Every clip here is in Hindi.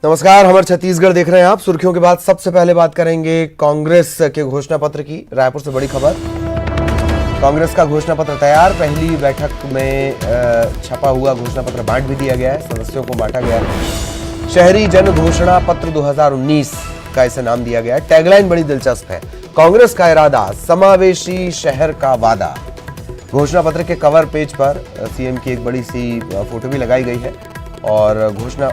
नमस्कार, हमारे छत्तीसगढ़ देख रहे हैं आप। सुर्खियों के बाद सबसे पहले बात करेंगे कांग्रेस के घोषणा पत्र की। रायपुर से बड़ी खबर, कांग्रेस का घोषणा पत्र तैयार। पहली बैठक में छपा हुआ घोषणा पत्र बांट भी दिया गया है, सदस्यों को बांटा गया है। शहरी जन घोषणा पत्र 2019 का इसे नाम दिया गया है। टैगलाइन बड़ी दिलचस्प है, कांग्रेस का इरादा, समावेशी शहर का वादा। घोषणा पत्र के कवर पेज पर सीएम की एक बड़ी सी फोटो भी लगाई गई है और घोषणा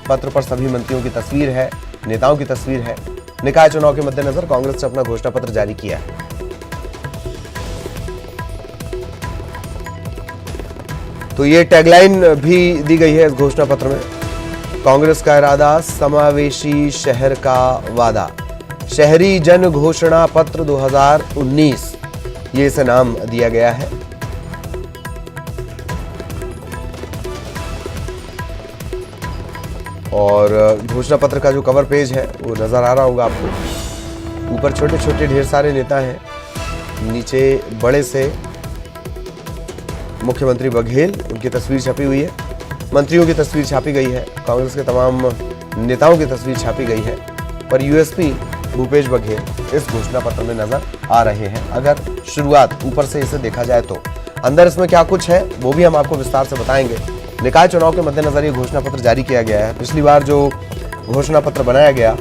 पत्र पर सभी मंत्रियों की तस्वीर है, नेताओं की तस्वीर है। निकाय चुनाव के मद्देनजर कांग्रेस ने अपना घोषणा पत्र जारी किया है। तो ये टैगलाइन भी दी गई है इस घोषणा पत्र में, कांग्रेस का इरादा, समावेशी शहर का वादा। शहरी जन घोषणा पत्र 2019 ये इसे नाम दिया गया है। और घोषणा पत्र का जो कवर पेज है वो नजर आ रहा होगा आपको। ऊपर छोटे छोटे ढेर सारे नेता हैं, नीचे बड़े से मुख्यमंत्री बघेल, उनकी तस्वीर छपी हुई है। मंत्रियों की तस्वीर छापी गई है, कांग्रेस के तमाम नेताओं की तस्वीर छापी गई है। पर यूएसपी भूपेश बघेल इस घोषणा पत्र में नजर आ रहे हैं। अगर शुरुआत ऊपर से इसे देखा जाए तो अंदर इसमें क्या कुछ है वो भी हम आपको विस्तार से बताएंगे। निकाय चुनाव के मद्देनजर ये घोषणा पत्र जारी किया गया है। पिछली बार जो घोषणा पत्र बनाया गया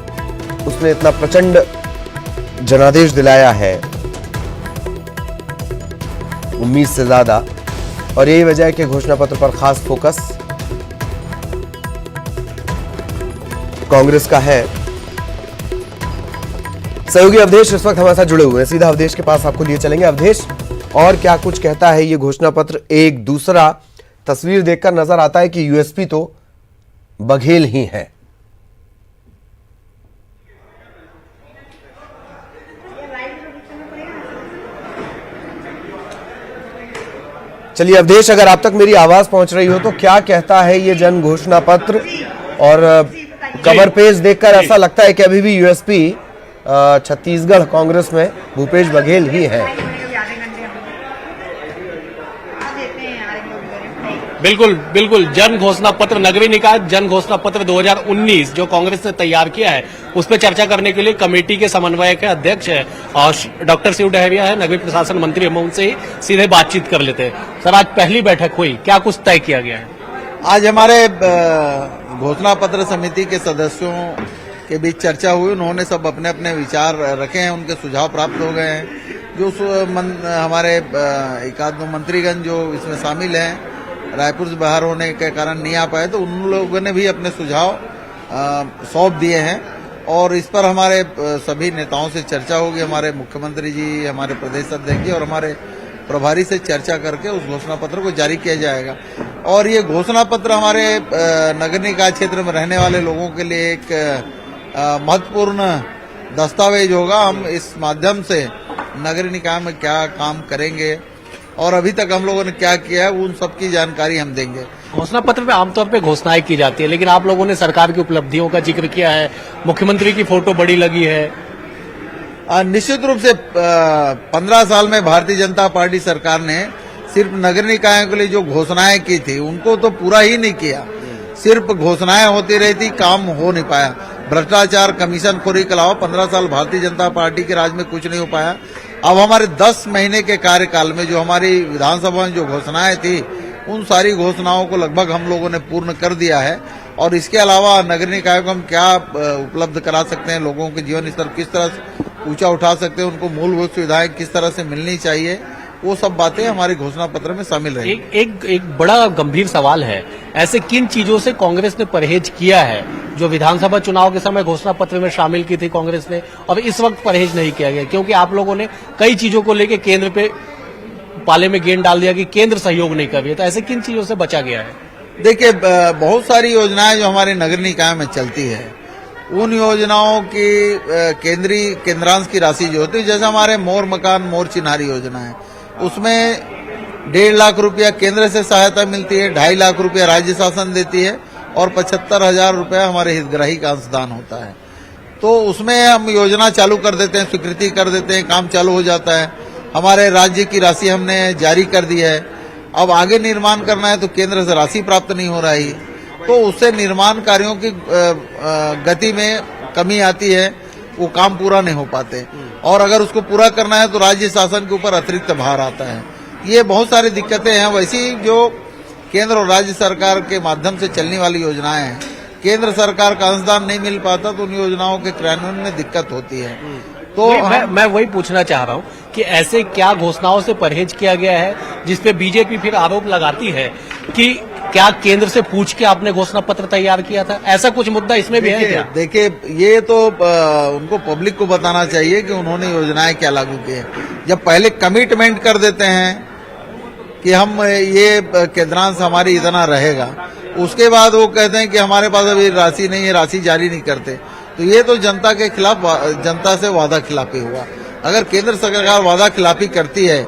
उसने इतना प्रचंड जनादेश दिलाया है, उम्मीद से ज्यादा, और यही वजह है कि घोषणा पत्र पर खास फोकस कांग्रेस का है। सहयोगी अवधेश इस वक्त हमारे साथ जुड़े हुए हैं, सीधा अवधेश के पास आपको लिए चलेंगे। अवधेश, और क्या कुछ कहता है ये घोषणा पत्र? एक दूसरा तस्वीर देखकर नजर आता है कि यूएसपी तो बघेल ही है। चलिए अवधेश, अगर आप तक मेरी आवाज पहुंच रही हो तो क्या कहता है ये जन घोषणा पत्र? और कवर पेज देखकर ऐसा लगता है कि अभी भी यूएसपी छत्तीसगढ़ कांग्रेस में भूपेश बघेल ही है। बिल्कुल बिल्कुल, जन घोषणा पत्र, नगरीय निकाय जन घोषणा पत्र 2019 जो कांग्रेस ने तैयार किया है उस पर चर्चा करने के लिए कमेटी के समन्वयक है, अध्यक्ष है और डॉक्टर शिव डहरिया है, नगरीय प्रशासन मंत्री, हम उनसे ही सीधे बातचीत कर लेते हैं। सर, आज पहली बैठक हुई, क्या कुछ तय किया गया है? आज हमारे घोषणा पत्र समिति के सदस्यों के बीच चर्चा हुई। उन्होंने सब अपने अपने विचार रखे हैं, उनके सुझाव प्राप्त हो गए हैं। जो हमारे एक आध दो मंत्रीगण जो इसमें शामिल हैं, रायपुर से बाहर होने के कारण नहीं आ पाए, तो उन लोगों ने भी अपने सुझाव सौंप दिए हैं और इस पर हमारे सभी नेताओं से चर्चा होगी। हमारे मुख्यमंत्री जी, हमारे प्रदेश अध्यक्ष जी और हमारे प्रभारी से चर्चा करके उस घोषणा पत्र को जारी किया जाएगा। और ये घोषणा पत्र हमारे नगर निकाय क्षेत्र में रहने वाले लोगों के लिए एक महत्वपूर्ण दस्तावेज होगा। हम इस माध्यम से नगर निकाय में क्या काम करेंगे और अभी तक हम लोगों ने क्या किया है उन सब की जानकारी हम देंगे। घोषणा पत्र में आमतौर पे घोषणाएं की जाती है, लेकिन आप लोगों ने सरकार की उपलब्धियों का जिक्र किया है, मुख्यमंत्री की फोटो बड़ी लगी है। निश्चित रूप से 15 साल में भारतीय जनता पार्टी सरकार ने सिर्फ नगर निकायों के लिए जो घोषणाएं की थी उनको तो पूरा ही नहीं किया। सिर्फ घोषणाएं होती रही थी, काम हो नहीं पाया। भ्रष्टाचार, कमीशन खोरी के अलावा 15 साल भारतीय जनता पार्टी के राज में कुछ नहीं हो पाया। अब हमारे 10 महीने के कार्यकाल में जो हमारी विधानसभा में जो घोषणाएं थी उन सारी घोषणाओं को लगभग हम लोगों ने पूर्ण कर दिया है। और इसके अलावा नगर निकाय को हम क्या उपलब्ध करा सकते हैं, लोगों के जीवन स्तर किस तरह से ऊंचा उठा सकते हैं, उनको मूलभूत सुविधाएं किस तरह से मिलनी चाहिए, वो सब बातें हमारी घोषणा पत्र में शामिल रहेंगी। एक बड़ा गंभीर सवाल है, ऐसे किन चीजों से कांग्रेस ने परहेज किया है जो विधानसभा चुनाव के समय घोषणा पत्र में शामिल की थी कांग्रेस ने, और इस वक्त परहेज नहीं किया गया? क्योंकि आप लोगों ने कई चीजों को लेकर केंद्र पे पाले में गेंद डाल दिया कि केंद्र सहयोग नहीं कर रही है, तो ऐसे किन चीजों से बचा गया है? देखिए, बहुत सारी योजनाएं जो हमारे नगर निकाय में चलती है उन योजनाओं की केंद्रांश की राशि जो होती है, जैसे हमारे मोर मकान मोर चिन्हारी योजना है, उसमें 1.5 लाख रुपया केंद्र से सहायता मिलती है, 2.5 लाख रुपया राज्य शासन देती है और 75,000 रुपया हमारे हितग्राही का अंशदान होता है। तो उसमें हम योजना चालू कर देते हैं, स्वीकृति कर देते हैं, काम चालू हो जाता है। हमारे राज्य की राशि हमने जारी कर दी है। अब आगे निर्माण करना है तो केंद्र से राशि प्राप्त नहीं हो रही। तो उससे निर्माण कार्यों की गति में कमी आती है, वो काम पूरा नहीं हो पाते। और अगर उसको पूरा करना है तो राज्य शासन के ऊपर अतिरिक्त भार आता है। ये बहुत सारी दिक्कतें हैं। वैसी जो केंद्र और राज्य सरकार के माध्यम से चलने वाली योजनाएं हैं, केंद्र सरकार का अंशदान नहीं मिल पाता तो उन योजनाओं के क्रियान्वयन में दिक्कत होती है। तो मैं वही पूछना चाह रहा हूँ कि ऐसे क्या घोषणाओं से परहेज किया गया है जिसपे बीजेपी फिर आरोप लगाती है कि क्या केंद्र से पूछ के आपने घोषणा पत्र तैयार किया था? ऐसा कुछ मुद्दा इसमें भी है क्या? देखिए, ये तो उनको पब्लिक को बताना चाहिए कि उन्होंने योजनाएं क्या लागू की है। जब पहले कमिटमेंट कर देते हैं कि हम ये केंद्रांश हमारी इतना रहेगा, उसके बाद वो कहते हैं कि हमारे पास अभी राशि नहीं है, राशि जारी नहीं करते, तो ये तो जनता के खिलाफ, जनता से वादा खिलाफी हुआ। अगर केंद्र सरकार वादा खिलाफी करती है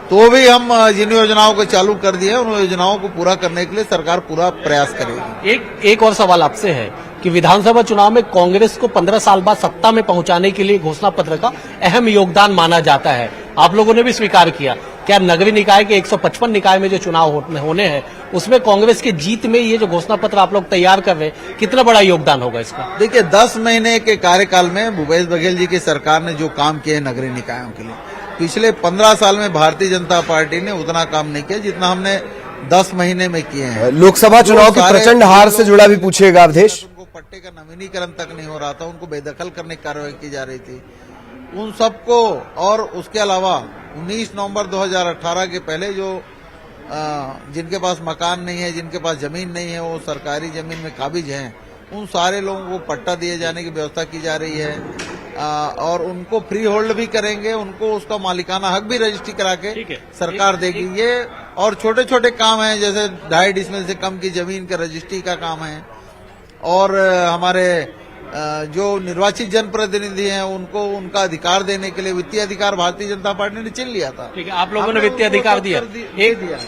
तो भी हम जिन योजनाओं को चालू कर दिए उन योजनाओं को पूरा करने के लिए सरकार पूरा प्रयास करेगी। एक और सवाल आपसे है कि विधानसभा चुनाव में कांग्रेस को 15 साल बाद सत्ता में पहुंचाने के लिए घोषणा पत्र का अहम योगदान माना जाता है। आप लोगों ने भी स्वीकार किया। क्या नगरीय निकाय के 155 निकाय में जो चुनाव होने हैं उसमें कांग्रेस की जीत में ये जो घोषणा पत्र आप लोग तैयार कर रहे हैं, कितना बड़ा योगदान होगा इसका? देखिए, 10 महीने के कार्यकाल में भूपेश बघेल जी की सरकार ने जो काम किए नगरीय निकायों के लिए, पिछले 15 साल में भारतीय जनता पार्टी ने उतना काम नहीं किया जितना हमने 10 महीने में किए हैं। लोकसभा चुनाव की प्रचंड हार से जुड़ा भी पूछिएगा अवधेश। उनको पट्टे का नवीनीकरण तक नहीं हो रहा था, उनको बेदखल करने की कार्रवाई की जा रही थी, उन सबको। और उसके अलावा 19 नवंबर 2018 के पहले जो जिनके पास मकान नहीं है, जिनके पास जमीन नहीं है, वो सरकारी जमीन में काबिज हैं, उन सारे लोगों को पट्टा दिए जाने की व्यवस्था की जा रही है। और उनको फ्री होल्ड भी करेंगे, उनको उसका मालिकाना हक भी रजिस्ट्री करा के सरकार देगी। ये और छोटे छोटे काम हैं, जैसे 2.5 डिसमिल से कम की जमीन का रजिस्ट्री का काम है। और हमारे जो निर्वाचित जनप्रतिनिधि हैं उनको उनका अधिकार देने के लिए वित्तीय अधिकार भारतीय जनता पार्टी ने छीन लिया था। ठीक है, आप लोगों ने वित्तीय अधिकार दिया।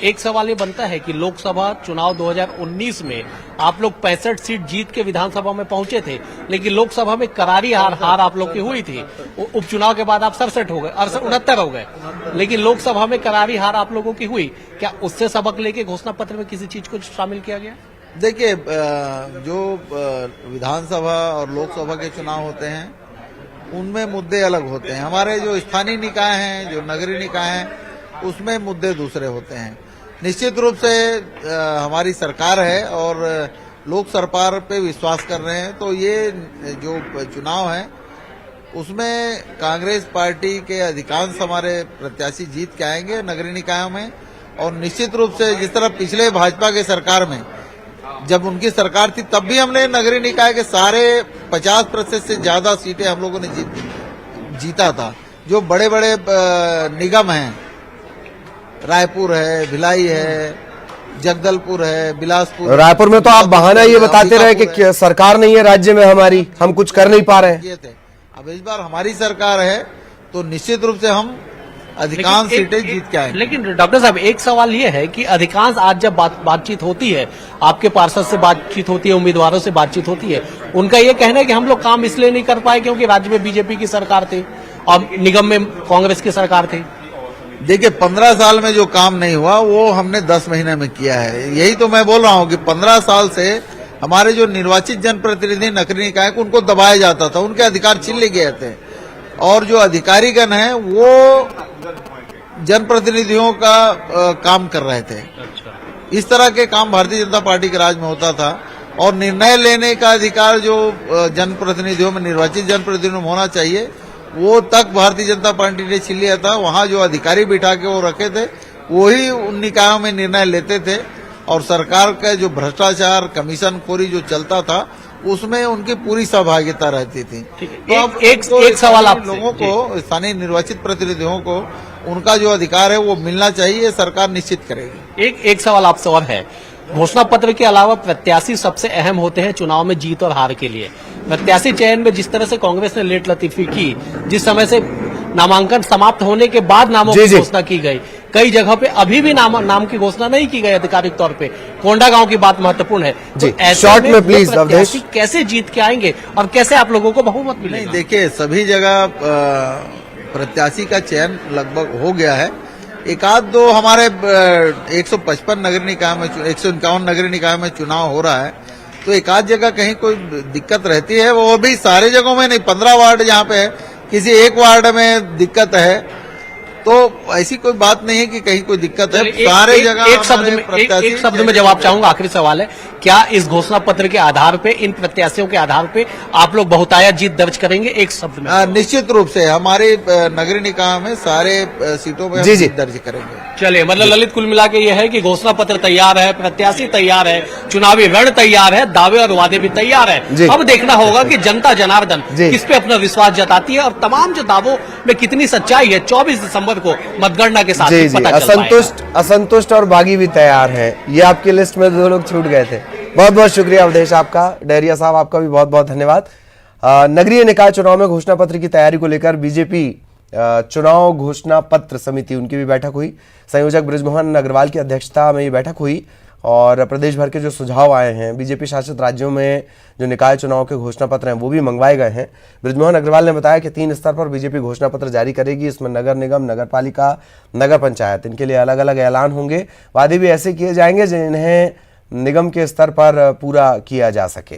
एक सवाल ये बनता है कि लोकसभा चुनाव 2019 में आप लोग 65 सीट जीत के विधानसभा में पहुंचे थे, लेकिन लोकसभा में करारी हार आप लोग की हुई थी। उपचुनाव के बाद आप 67 हो गए, 69 हो गए, लेकिन लोकसभा में करारी हार आप लोगों की हुई। क्या उससे सबक लेके घोषणा पत्र में किसी चीज को शामिल किया गया? देखिए, जो विधानसभा और लोकसभा के चुनाव होते हैं उनमें मुद्दे अलग होते हैं। हमारे जो स्थानीय निकाय हैं, जो नगरीय निकाय हैं, उसमें मुद्दे दूसरे होते हैं। निश्चित रूप से हमारी सरकार है और लोग सरकार पे विश्वास कर रहे हैं, तो ये जो चुनाव है उसमें कांग्रेस पार्टी के अधिकांश हमारे प्रत्याशी जीत के आएंगे नगरीय निकायों में। और निश्चित रूप से जिस तरह पिछले भाजपा के सरकार में जब उनकी सरकार थी तब भी हमने नगरीय निकाय के सारे 50% से ज्यादा सीटें हम लोगों ने जीता था। जो बड़े बड़े निगम हैं, रायपुर है, भिलाई है, जगदलपुर है, बिलासपुर। रायपुर में तो आप बहाना ये बताते रहे कि सरकार नहीं है राज्य में हमारी, हम कुछ कर नहीं पा रहे हैं। अब इस बार हमारी सरकार है तो निश्चित रूप से हम अधिकांश सीटें जीत के आएंगे। लेकिन डॉक्टर साहब, एक सवाल ये है कि अधिकांश आज जब बातचीत होती है, आपके पार्षद से बातचीत होती है, उम्मीदवारों से बातचीत होती है, उनका ये कहना है कि हम लोग काम इसलिए नहीं कर पाए क्योंकि राज्य में बीजेपी की सरकार थी और निगम में कांग्रेस की सरकार थी। देखिए, 15 साल में जो काम नहीं हुआ वो हमने 10 महीने में किया है। यही तो मैं बोल रहा हूँ कि 15 साल से हमारे जो निर्वाचित जनप्रतिनिधि नगरीय निकाय को उनको दबाया जाता था, उनके अधिकार छीन लिए गए थे। और जो अधिकारीगण हैं वो जनप्रतिनिधियों का काम कर रहे थे। इस तरह के काम भारतीय जनता पार्टी के राज में होता था। और निर्णय लेने का अधिकार जो जनप्रतिनिधियों में, निर्वाचित जनप्रतिनिधियों में होना चाहिए, वो तक भारतीय जनता पार्टी ने छीन लिया था। वहां जो अधिकारी बिठा के वो रखे थे वही उन निकायों में निर्णय लेते थे। और सरकार का जो भ्रष्टाचार, कमीशन खोरी जो चलता था उसमें उनकी पूरी सहभागिता रहती थी। तो अब एक सवाल आप लोगों को, स्थानीय निर्वाचित प्रतिनिधियों को उनका जो अधिकार है वो मिलना चाहिए, सरकार निश्चित करेगी। एक सवाल आपसे और है, घोषणा पत्र के अलावा प्रत्याशी सबसे अहम होते हैं चुनाव में जीत और हार के लिए। प्रत्याशी चयन में जिस तरह से कांग्रेस ने लेट लतीफी की, जिस समय से नामांकन समाप्त होने के बाद नामों की घोषणा की गई, कई जगह पे अभी भी नाम की घोषणा नहीं की गई आधिकारिक तौर पे। कोंडागांव की बात महत्वपूर्ण है। जी, शॉर्ट में प्लीज प्रत्याशी कैसे जीत के आएंगे और कैसे आप लोगों को बहुमत मिलेगा? नहीं, देखिए, सभी जगह प्रत्याशी का चयन लगभग हो गया है। एक आध दो हमारे 155 नगर निकाय में 151 नगर निकाय में चुनाव हो रहा है, तो एक आध जगह कहीं कोई दिक्कत रहती है, वो भी सारे जगहों में नहीं। 15 वार्ड जहाँ पे है, किसी एक वार्ड में दिक्कत है, तो ऐसी कोई बात नहीं है कि कहीं कोई दिक्कत है। सारे जगह एक शब्द में जवाब चाहूंगा, आखिरी सवाल है, क्या इस घोषणा पत्र के आधार पे, इन प्रत्याशियों के आधार पे आप लोग बहुतायत जीत दर्ज करेंगे? एक शब्द में। निश्चित रूप से हमारे नगरीय निकाय में सारे सीटों में जी जीत दर्ज करेंगे। चलिए, मतलब ललित, कुल मिला के ये है कि घोषणा पत्र तैयार है, प्रत्याशी तैयार है, चुनावी रण तैयार है, दावे और वादे भी तैयार है। अब देखना होगा कि जनता जनार्दन किस पे अपना विश्वास जताती है और तमाम जो दावों में कितनी सच्चाई है 24 दिसंबर को मतगणना के साथ जी, पता चल पाएगा। असंतुष्ट और बागी भी तैयार हैं। ये आपकी लिस्ट में 2 लोग छूट गए थे। बहुत बहुत शुक्रिया अवधेश आपका। डहरिया साहब आपका भी बहुत बहुत धन्यवाद। नगरीय निकाय चुनाव में घोषणा पत्र की तैयारी को लेकर बीजेपी चुनाव घोषणा पत्र समिति, उनकी भी बैठक हुई। संयोजक बृजमोहन अग्रवाल की अध्यक्षता में ये बैठक हुई और प्रदेश भर के जो सुझाव आए हैं, बीजेपी शासित राज्यों में जो निकाय चुनाव के घोषणा पत्र हैं वो भी मंगवाए गए हैं। बृजमोहन अग्रवाल ने बताया कि 3 स्तर पर बीजेपी घोषणा पत्र जारी करेगी। इसमें नगर निगम, नगर पालिका, नगर पंचायत, इनके लिए अलग अलग ऐलान होंगे। वादे भी ऐसे किए जाएंगे जिन्हें निगम के स्तर पर पूरा किया जा सके।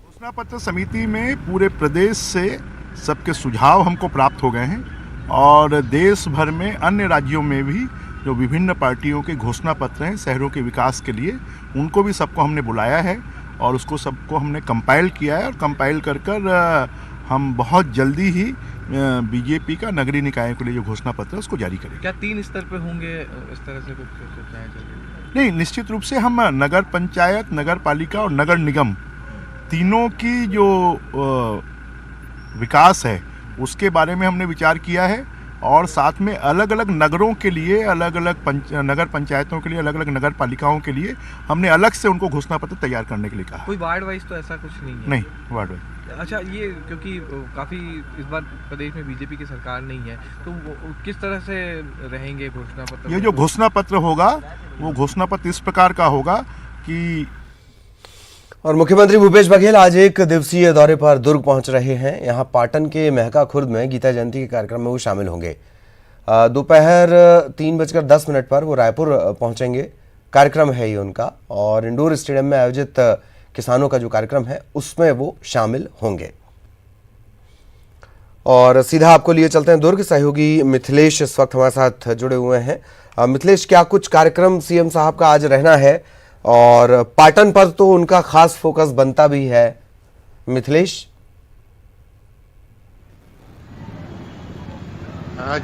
घोषणा पत्र समिति में पूरे प्रदेश से सबके सुझाव हमको प्राप्त हो गए हैं और देश भर में अन्य राज्यों में भी जो विभिन्न पार्टियों के घोषणा पत्र हैं शहरों के विकास के लिए, उनको भी सबको हमने बुलाया है और उसको सबको हमने कंपाइल किया है और कंपाइल कर हम बहुत जल्दी ही बीजेपी का नगरीय निकाय के लिए जो घोषणा पत्र है उसको जारी करेंगे। क्या 3 स्तर पे होंगे, इस तरह से कुछ सोचा है? नहीं, निश्चित रूप से हम नगर पंचायत, नगर पालिका और नगर निगम तीनों की जो विकास है उसके बारे में हमने विचार किया है और साथ में अलग अलग नगरों के लिए, अलग अलग नगर पंचायतों के लिए, अलग अलग नगर पालिकाओं के लिए हमने अलग से उनको घोषणा पत्र तैयार करने के लिए कहा। कोई वार्ड वाइज तो ऐसा कुछ नहीं है? नहीं, वार्ड वाइज। अच्छा, ये क्योंकि काफ़ी इस बार प्रदेश में बीजेपी की सरकार नहीं है, तो वो किस तरह से रहेंगे घोषणा पत्र? ये जो घोषणा पत्र होगा वो घोषणा पत्र इस प्रकार का होगा कि और मुख्यमंत्री भूपेश बघेल आज 1 दिवसीय दौरे पर दुर्ग पहुंच रहे हैं। यहां पाटन के महका खुर्द में गीता जयंती के कार्यक्रम में वो शामिल होंगे। दोपहर 3:10 पर वो रायपुर पहुंचेंगे। कार्यक्रम है ये उनका और इंडोर स्टेडियम में आयोजित किसानों का जो कार्यक्रम है उसमें वो शामिल होंगे। और सीधा आपको लिए चलते हैं दुर्ग। सहयोगी मिथिलेश इस वक्त हमारे साथ जुड़े हुए हैं। मिथिलेश, क्या कुछ कार्यक्रम सीएम साहब का आज रहना है और पाटन पर तो उनका खास फोकस बनता भी है? मिथिलेश।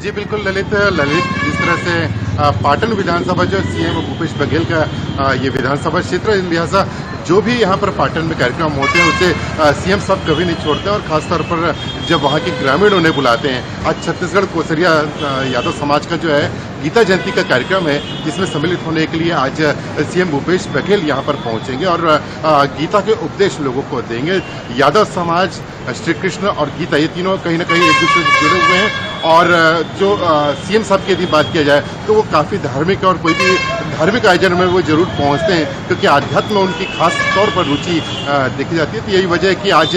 जी बिल्कुल ललित, जिस तरह से पाटन विधानसभा जो सीएम भूपेश बघेल का ये विधानसभा क्षेत्र, लिहाजा जो भी यहाँ पर पाटन में कार्यक्रम होते हैं उसे सीएम साहब कभी नहीं छोड़ते और खासतौर पर जब वहाँ के ग्रामीण उन्हें बुलाते हैं। आज छत्तीसगढ़ कोसरिया यादव समाज का जो है गीता जयंती का कार्यक्रम है जिसमें सम्मिलित होने के लिए आज सीएम भूपेश बघेल यहाँ पर पहुँचेंगे और गीता के उपदेश लोगों को देंगे। यादव समाज, श्री कृष्ण और गीता, ये तीनों कहीं ना कहीं एक दूसरे से जुड़े हुए हैं और जो सीएम साहब की यदि बात किया जाए तो वो काफ़ी धार्मिक और कोई भी धार्मिक आयोजन में वो जरूर पहुंचते हैं क्योंकि आध्यात्म में उनकी खास तौर पर रुचि देखी जाती है। तो यही वजह है कि आज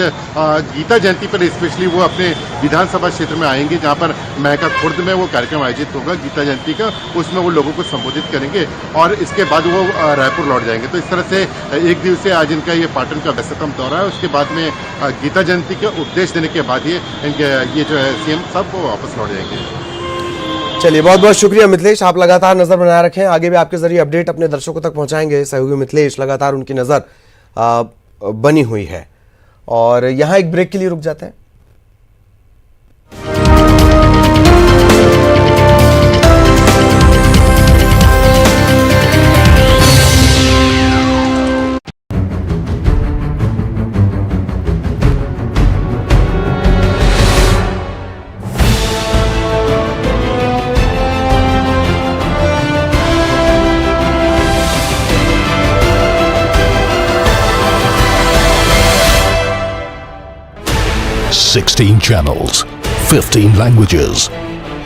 गीता जयंती पर स्पेशली वो अपने विधानसभा क्षेत्र में आएंगे जहां पर महका खुर्द में वो कार्यक्रम आयोजित होगा गीता जयंती का, उसमें वो लोगों को संबोधित करेंगे और इसके बाद वो रायपुर लौट जाएंगे। तो इस तरह से 1 दिवसीय आज इनका ये पाटन का व्यस्ततम दौरा है। उसके बाद में गीता जयंती के उपदेश देने के बाद ही इनके ये जो है सीएम साहब वो वापस लौट जाएंगे। चलिए, बहुत बहुत शुक्रिया मिथिलेश। आप लगातार नजर बनाए रखें, आगे भी आपके जरिए अपडेट अपने दर्शकों तक पहुंचाएंगे। सहयोगी मिथिलेश लगातार उनकी नजर बनी हुई है और यहां एक ब्रेक के लिए रुक जाते हैं। Sixteen channels, 15 languages,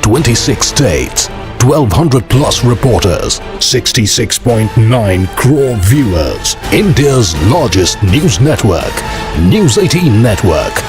26 states, 1,200 plus reporters, 66.9 crore viewers. India's largest news network, News 18 Network.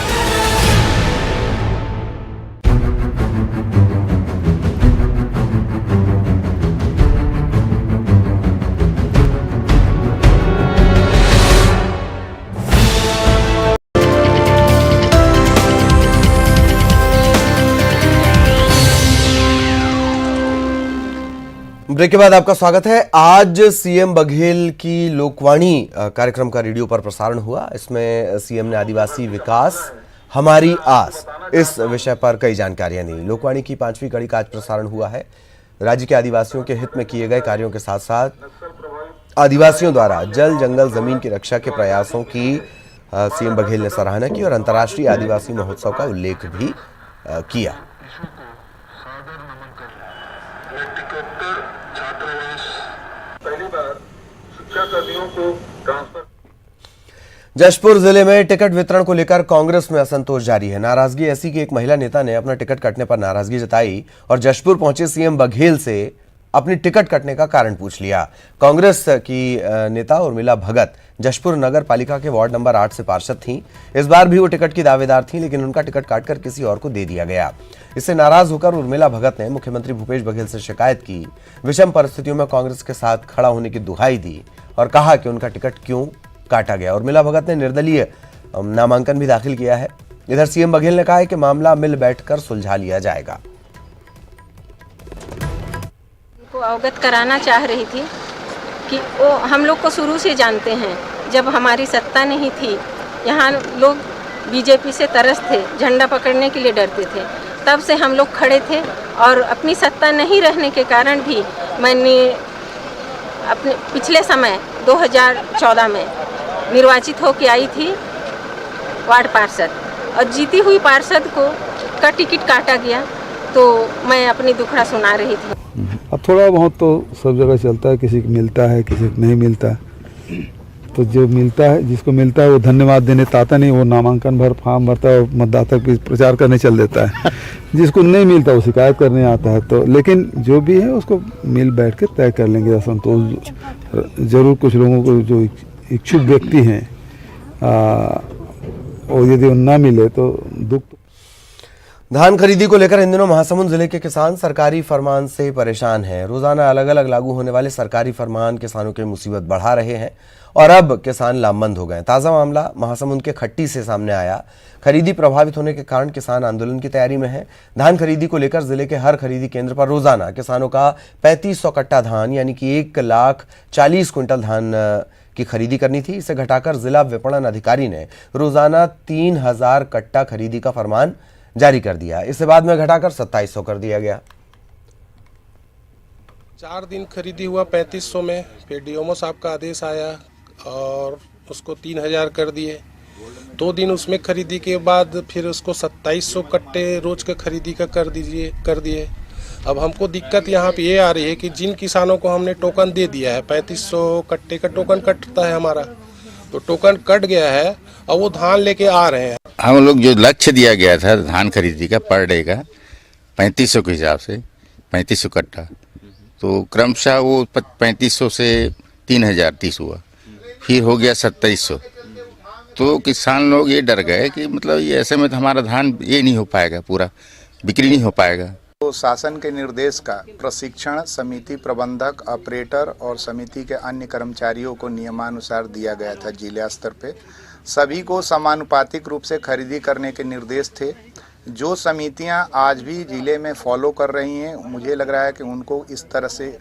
Break के बाद आपका स्वागत है। आज सीएम बघेल की लोकवाणी कार्यक्रम का रेडियो पर प्रसारण हुआ। इसमें सीएम ने आदिवासी विकास हमारी आस इस विषय पर कई जानकारियां दी। लोकवाणी की 5वीं कड़ी का आज प्रसारण हुआ है। राज्य के आदिवासियों के हित में किए गए कार्यों के साथ साथ आदिवासियों द्वारा जल जंगल जमीन की रक्षा के प्रयासों की सीएम बघेल ने सराहना की और अंतर्राष्ट्रीय आदिवासी महोत्सव का उल्लेख भी किया। जशपुर जिले में टिकट वितरण को लेकर कांग्रेस में असंतोष जारी है। नाराजगी ऐसी कि एक महिला नेता ने अपना टिकट कटने पर नाराजगी जताई और जशपुर पहुंचे सीएम बघेल से अपनी टिकट कटने का कारण पूछ लिया। कांग्रेस की नेता उर्मिला भगत जशपुर नगर पालिका के वार्ड नंबर 8 से पार्षद थीं। इस बार भी वो टिकट की दावेदार थीं, लेकिन उनका टिकट काटकर किसी और को दे दिया गया। इससे नाराज होकर उर्मिला भगत ने मुख्यमंत्री भूपेश बघेल से शिकायत की। विषम परिस्थितियों में कांग्रेस के साथ खड़ा होने की दुहाई दी और कहा कि उनका टिकट क्यों काटा गया। उर्मिला भगत ने निर्दलीय नामांकन भी दाखिल किया है। इधर सीएम बघेल ने कहा है कि मामला मिल बैठकर सुलझा लिया जाएगा। को अवगत कराना चाह रही थी कि वो हम लोग को शुरू से जानते हैं। जब हमारी सत्ता नहीं थी, यहाँ लोग बीजेपी से तरस थे, झंडा पकड़ने के लिए डरते थे। तब से हम लोग खड़े थे और अपनी सत्ता नहीं रहने के कारण भी मैंने अपने पिछले समय 2014 में निर्वाचित होकर आई थी वार्ड पार्षद और जीती हुई पार्षद का टिकट काटा गया, तो मैं अपनी दुखड़ा सुना रही थी। अब थोड़ा बहुत तो सब जगह चलता है, किसी को मिलता है, किसी को नहीं मिलता। तो जो मिलता है, जिसको मिलता है वो धन्यवाद देने आता नहीं, वो नामांकन फॉर्म भरता है और मतदाता की प्रचार करने चल देता है। जिसको नहीं मिलता वो शिकायत करने आता है। तो लेकिन जो भी है उसको मिल बैठ के तय कर लेंगे। असंतोष जरूर कुछ लोगों को जो इच्छुक व्यक्ति हैं और यदि ना मिले तो दुख। धान खरीदी को लेकर इन दिनों महासमुंद जिले के किसान सरकारी फरमान से परेशान हैं। रोजाना अलग अलग लागू होने वाले सरकारी फरमान किसानों की मुसीबत बढ़ा रहे हैं और अब किसान लामबंद हो गए। ताजा मामला महासमुंद के खट्टी से सामने आया। खरीदी प्रभावित होने के कारण किसान आंदोलन की तैयारी में हैं। धान खरीदी को लेकर जिले के हर खरीदी केंद्र पर रोजाना किसानों का 3500 कट्टा धान यानी कि 1,40,000 क्विंटल धान की खरीदी करनी थी। इसे घटाकर जिला विपणन अधिकारी ने रोजाना 3,000 कट्टा खरीदी का फरमान जारी कर दिया। इसे बाद में घटाकर 2700 कर दिया गया। 4 दिन खरीदी हुआ 3500 में, फिर डीएमओ साहब का आदेश आया और उसको 3000 कर दिए। 2 दिन उसमें खरीदी के बाद फिर उसको 2700 कट्टे रोज का खरीदी का कर दिए। अब हमको दिक्कत यहाँ पे ये आ रही है कि जिन किसानों को हमने टोकन दे दिया है, 3500 कट्टे का टोकन कटता है हमारा, तो टोकन कट गया है और वो धान लेके आ रहे हैं। हम लोग जो लक्ष्य दिया गया था धान खरीदी का पर डे का 3500 के हिसाब से 3500 कट्टा, तो क्रमशः वो 3500 से 3030 हुआ, फिर हो गया 2700। तो किसान लोग ये डर गए कि मतलब ये ऐसे में तो हमारा धान ये नहीं हो पाएगा, पूरा बिक्री नहीं हो पाएगा। तो शासन के निर्देश का प्रशिक्षण समिति प्रबंधक, ऑपरेटर और समिति के अन्य कर्मचारियों को नियमानुसार दिया गया था। जिला स्तर पे सभी को समानुपातिक रूप से खरीदी करने के निर्देश थे, जो समितियां आज भी जिले में फॉलो कर रही हैं। मुझे लग रहा है कि उनको इस तरह से।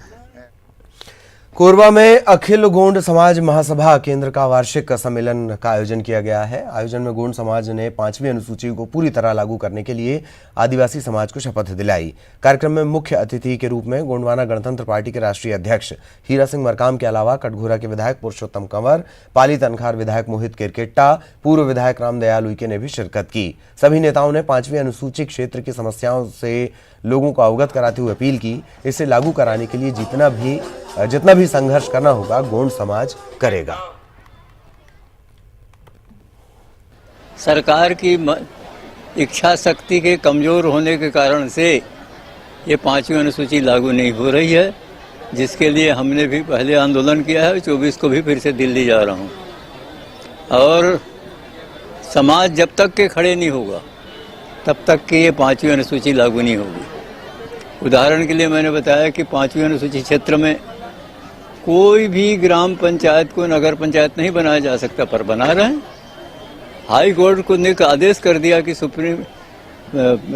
कोरबा में अखिल गोंड समाज महासभा केंद्र का वार्षिक सम्मेलन का आयोजन किया गया है। आयोजन में गोंड समाज ने 5वीं अनुसूची को पूरी तरह लागू करने के लिए आदिवासी समाज को शपथ दिलाई। कार्यक्रम में मुख्य अतिथि के रूप में गोंडवाना गणतंत्र पार्टी के राष्ट्रीय अध्यक्ष हीरा सिंह मरकाम के अलावा कटघोरा के विधायक पुरुषोत्तम कंवर, पाली तनखार विधायक मोहित किरकेट्टा, पूर्व विधायक रामदयाल उइके ने भी शिरकत की। सभी नेताओं ने 5वीं अनुसूची क्षेत्र की समस्याओं से लोगों को अवगत कराते हुए अपील की। इसे लागू कराने के लिए जितना भी संघर्ष करना होगा गोंड समाज करेगा। सरकार की इच्छा शक्ति के कमजोर होने के कारण से ये 5वीं अनुसूची लागू नहीं हो रही है, जिसके लिए हमने भी पहले आंदोलन किया है। 24 को भी फिर से दिल्ली जा रहा हूँ और समाज जब तक के खड़े नहीं होगा तब तक कि ये 5वीं अनुसूची लागू नहीं होगी। उदाहरण के लिए मैंने बताया कि 5वीं अनुसूची क्षेत्र में कोई भी ग्राम पंचायत को नगर पंचायत नहीं बनाया जा सकता, पर बना रहे हैं। हाई कोर्ट को ने आदेश कर दिया कि सुप्रीम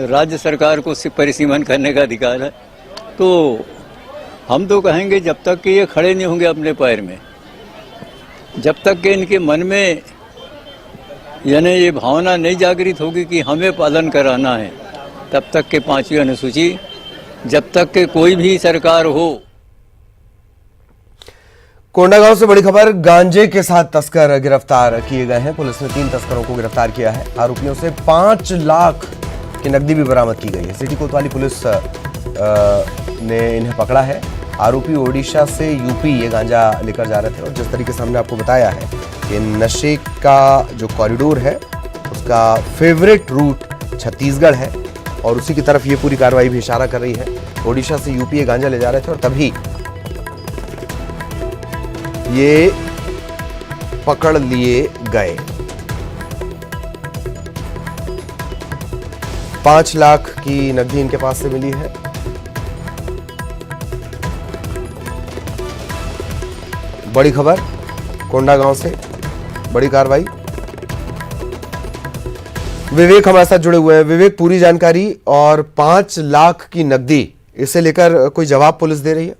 राज्य सरकार को परिसीमन करने का अधिकार है। तो हम तो कहेंगे जब तक कि ये खड़े नहीं होंगे अपने पैर में, जब तक कि इनके मन में यानी ये भावना नहीं जागृत होगी कि हमें पालन कराना है, तब तक के 5वीं अनुसूची, जब तक के कोई भी सरकार हो। कोंडागांव से बड़ी खबर, गांजे के साथ तस्कर गिरफ्तार किए गए हैं। पुलिस ने 3 तस्करों को गिरफ्तार किया है। आरोपियों से 5 लाख की नकदी भी बरामद की गई है। सिटी कोतवाली पुलिस ने इन्हें पकड़ा है। आरोपी ओडिशा से यूपी ये गांजा लेकर जा रहे थे और जिस तरीके से हमने आपको बताया है कि नशे का जो कॉरिडोर है उसका फेवरेट रूट छत्तीसगढ़ है और उसी की तरफ ये पूरी कार्रवाई भी इशारा कर रही है। ओडिशा से यूपी ये गांजा ले जा रहे थे और तभी ये पकड़ लिए गए। 5 लाख की नकदी इनके पास से मिली है। बड़ी खबर कोंडागांव से, बड़ी कार्रवाई। विवेक हमारे साथ जुड़े हुए हैं। विवेक, पूरी जानकारी और 5 लाख की नकदी, इसे लेकर कोई जवाब पुलिस दे रही है?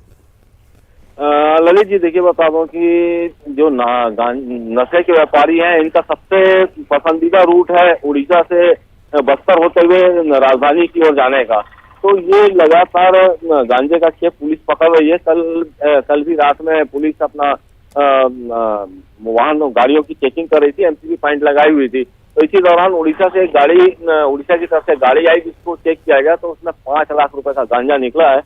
ललित जी, देखिए बता दूं कि जो नशे के व्यापारी हैं, इनका सबसे पसंदीदा रूट है उड़ीसा से बस्तर होते हुए राजधानी की ओर जाने का। तो ये लगातार गांजे का खेप पुलिस पकड़ रही है। कल भी रात में पुलिस अपना वाहन गाड़ियों की चेकिंग कर रही थी, एमसीबी पॉइंट लगाई हुई थी। तो इसी दौरान उड़ीसा से एक गाड़ी, उड़ीसा की तरफ से गाड़ी आई जिसको चेक किया गया तो उसमें 5 लाख रुपए का गांजा निकला है।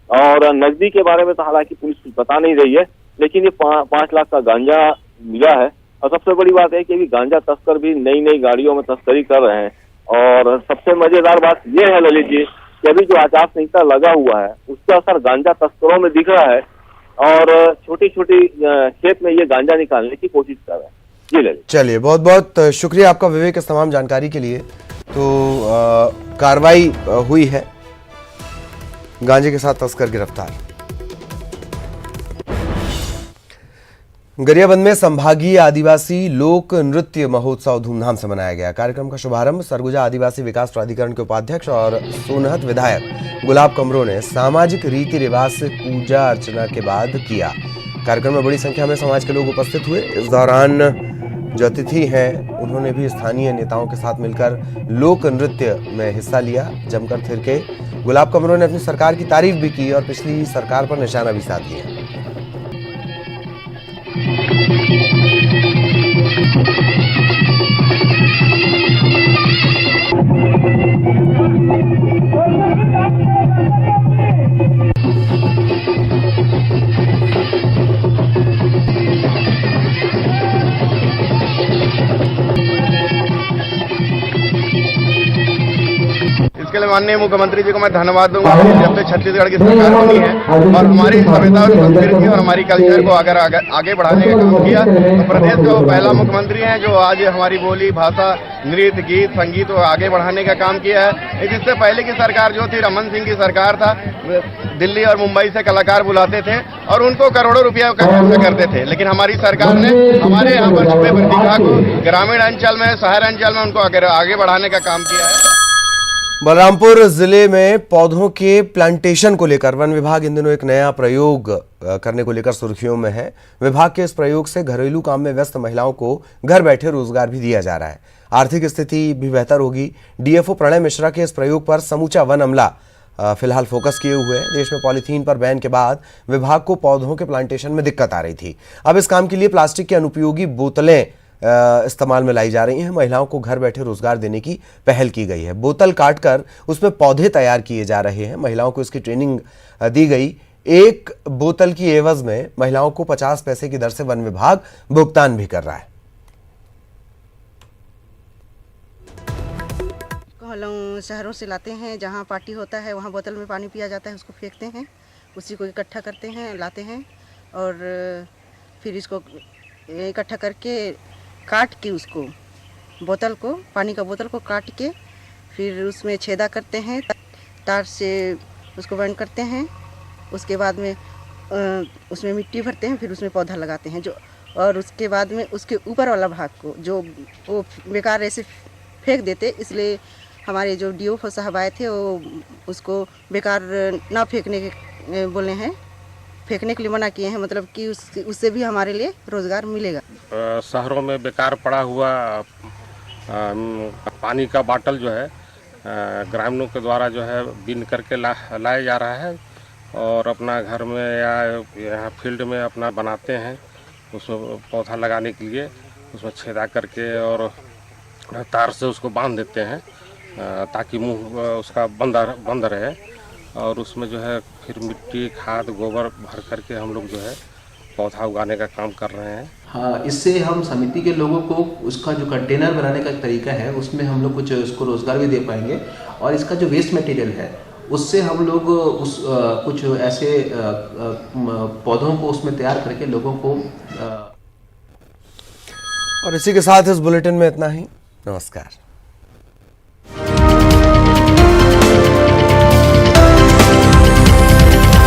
और नकदी के बारे में तो हालांकि पुलिस कुछ बता नहीं रही है, लेकिन ये 5 लाख का गांजा मिला है। और सबसे बड़ी बात है कि अभी गांजा तस्कर भी नई नई गाड़ियों में तस्करी कर रहे हैं। और सबसे मजेदार बात यह है ललित जी कि अभी जो आचार संहिता लगा हुआ है उसका असर गांजा तस्करों में दिख रहा है और छोटी छोटी खेत में ये गांजा निकालने की कोशिश कर रहे हैं। जी ललित। चलिए, बहुत बहुत शुक्रिया आपका विवेक इस तमाम जानकारी के लिए। तो कार्रवाई हुई है, गांजे के साथ तस्कर गिरफ्तार। गरियाबंद में संभागीय आदिवासी लोक नृत्य महोत्सव धूमधाम से मनाया गया। कार्यक्रम का शुभारंभ सरगुजा आदिवासी विकास प्राधिकरण के उपाध्यक्ष और सोनहत विधायक गुलाब कमरो ने सामाजिक रीति रिवाज से पूजा अर्चना के बाद किया। कार्यक्रम में बड़ी संख्या में समाज के लोग उपस्थित हुए। इस दौरान जो अतिथि हैं उन्होंने भी स्थानीय नेताओं के साथ मिलकर लोक नृत्य में हिस्सा लिया। जमकर थिरके गुलाब कमरो ने अपनी सरकार की तारीफ भी की और पिछली सरकार पर निशाना भी साध लिया। इसके लिए माननीय मुख्यमंत्री जी को मैं धन्यवाद दूंगा जब से छत्तीसगढ़ की सरकार बनी है और हमारी सभ्यता और संस्कृति और हमारी कल्चर को अगर आगे बढ़ाने का काम किया। तो प्रदेश का वो पहला मुख्यमंत्री है जो आज हमारी बोली, भाषा, नृत्य, गीत, संगीत को आगे बढ़ाने का काम किया है। इससे पहले की सरकार जो थी, रमन सिंह की सरकार था, दिल्ली और मुंबई से कलाकार बुलाते थे और उनको करोड़ों रुपया का खर्च करते थे। लेकिन हमारी सरकार ने हमारे यहाँ पर छुपे प्रतिभा को ग्रामीण अंचल में, शहर अंचल में उनको आगे बढ़ाने का काम किया है। बलरामपुर जिले में पौधों के प्लांटेशन को लेकर वन विभाग इन दिनों एक नया प्रयोग करने को लेकर सुर्खियों में है। विभाग के इस प्रयोग से घरेलू काम में व्यस्त महिलाओं को घर बैठे रोजगार भी दिया जा रहा है। आर्थिक स्थिति भी बेहतर होगी। डीएफओ प्रणय मिश्रा के इस प्रयोग पर समूचा वन अमला फिलहाल फोकस किए हुए है। देश में पॉलीथीन पर बैन के बाद विभाग को पौधों के प्लांटेशन में दिक्कत आ रही थी। अब इस काम के लिए प्लास्टिक की अनुपयोगी बोतलें इस्तेमाल में लाई जा रही हैं। महिलाओं को घर बैठे रोजगार देने की पहल की गई है। बोतल काटकर उसमें पौधे तैयार किए जा रहे हैं। महिलाओं को इसकी ट्रेनिंग दी गई। एक बोतल की एवज में महिलाओं को 50 पैसे की दर से वन विभाग भुगतान भी कर रहा है। शहरों से लाते हैं, जहाँ पार्टी होता है वहाँ बोतल में पानी पिया जाता है, उसको फेंकते हैं, उसी को इकट्ठा करते हैं, लाते हैं और फिर इसको इकट्ठा करके काट के उसको बोतल को, पानी का बोतल को काट के फिर उसमें छेदा करते हैं, तार से उसको बंद करते हैं। उसके बाद में उसमें मिट्टी भरते हैं, फिर उसमें पौधा लगाते हैं जो, और उसके बाद में उसके ऊपर वाला भाग को जो वो बेकार ऐसे फेंक देते। इसलिए हमारे जो डीओ साहब आए थे वो उसको बेकार ना फेंकने के बोले हैं, फेंकने के लिए मना किए हैं, मतलब कि उससे भी हमारे लिए रोज़गार मिलेगा। शहरों में बेकार पड़ा हुआ पानी का बाटल जो है ग्रामीणों के द्वारा जो है बीन करके लाया जा रहा है और अपना घर में या यहाँ फील्ड में अपना बनाते हैं, उसमें पौधा लगाने के लिए उसमें छेदा करके और तार से उसको बांध देते हैं ताकि मुंह उसका बंद रहे और उसमें जो है फिर मिट्टी खाद गोबर भर करके हम लोग जो है पौधा उगाने का काम कर रहे हैं। हाँ, इससे हम समिति के लोगों को उसका जो कंटेनर बनाने का तरीका है उसमें हम लोग कुछ उसको रोज़गार भी दे पाएंगे और इसका जो वेस्ट मटेरियल है उससे हम लोग कुछ ऐसे पौधों को उसमें तैयार करके लोगों को और इसी के साथ इस बुलेटिन में इतना ही। नमस्कार।